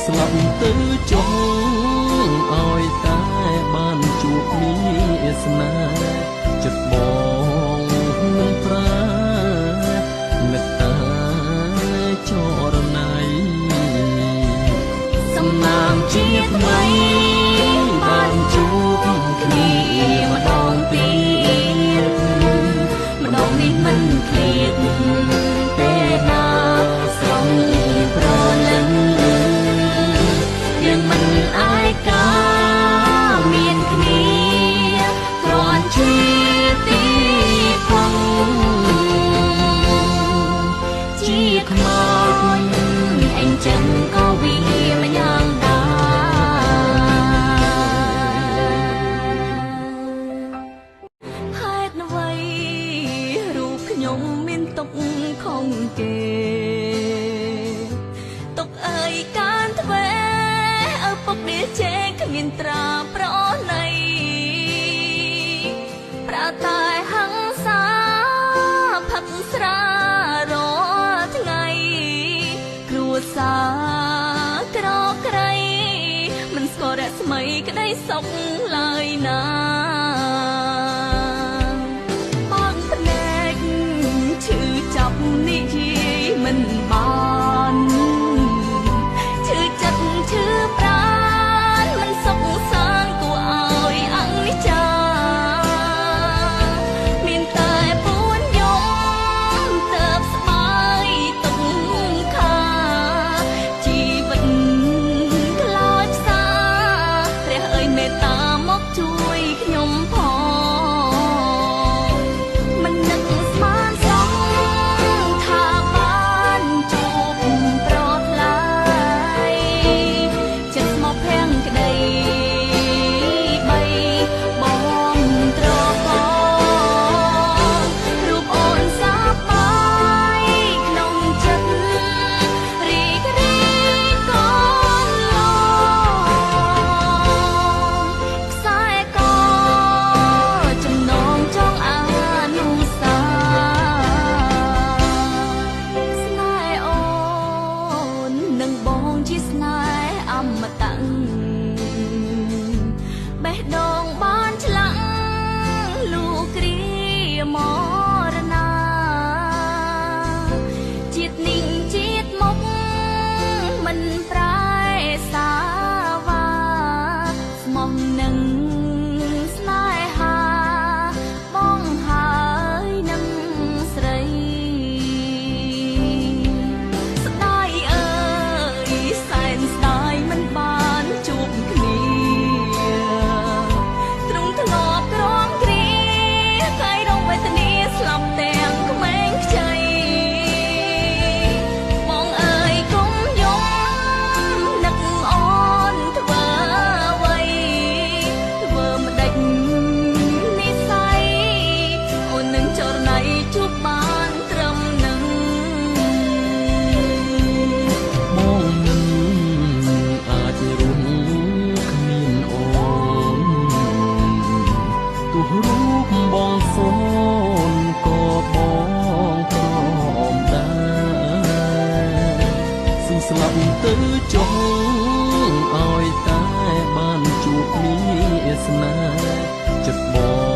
ស្លាប់ទៅចុះឲ្យតែបានជួបមានស្នេហ៍ចិត្តបងនឹងប្រាមេត្តាចរណៃសំណាងជាតិថ្មីបានជួបគ្នាម្ដងទៀតម្ដងនេះមិនឃ្លាតទេណាស្រងប្រលឹងយើងមិនអាយកាមានគ្នាគ្រាន់ជាទីផងជាខ្មោចអញ្ចឹងក៏វាមិនយ៉ាងដែរហេតុអ្វីរូបខ្ញុំមានទុកខំគេទុកអើយកានទ្វេឪពុកនេះជេរគ្មានត្រាប្រណីប្រាតែហឹង្សាផឹកស្រារាល់ថ្ងៃគ្រួសារក្រក្រៃមិនស្គាល់រស្មីក្តីសុខឡើយណាបងភ្នែកឈឺចាប់និយាយមិនបានឈឺចិត្តឈឺប្រាណមិនសុខសាន្តគួរឲ្យអនិច្ចាមានតែពួនយំទៅស្បាយទុកខាជីវិតខ្លោចផ្សាព្រះអើយមេត្តាមកជួយខ្ញុំផងមិននឹកស្មានសោះថាបានជួបប្រថ្លៃចិត្តមកភាំងក្តីបីបងត្រករូបអូនសាបបាយក្នុងចិត្តរីករាយកូនឡខ្សែកចំណងចង់អនុសាស្នេហ៍អូននឹងបងជាស្នេហ៍អមតៈបេះដូងបានឆ្លាក់លូគ្រាមរណាជាតិនេះជាតិមុខមិនប្រែសាវ៉ាស្មោះនឹងស្នេហាបងហើយនឹងស្រីស្ដាយអើយសែនស្ដាយមិនបានជួបគ្នាទ្រង់ធ្លាប់ក្រំគ្រាកាយរងវេទនាស្លាប់ទាំងក្មេងខ្ចីបងអើយកុំយំនឹកអូនធ្វើអ្វីធ្វើម្ដេចនិស្ស័យអូននឹងចរណៃជួបបានត្រឹមនឹងបងមិនអាចរស់គ្មានអូនទោះរូបបងសូនក៏បងព្រមដែរសុំស្លាប់ទៅចុះឲ្យតែបានជួបមានស្នេហ៍ចិត្តបង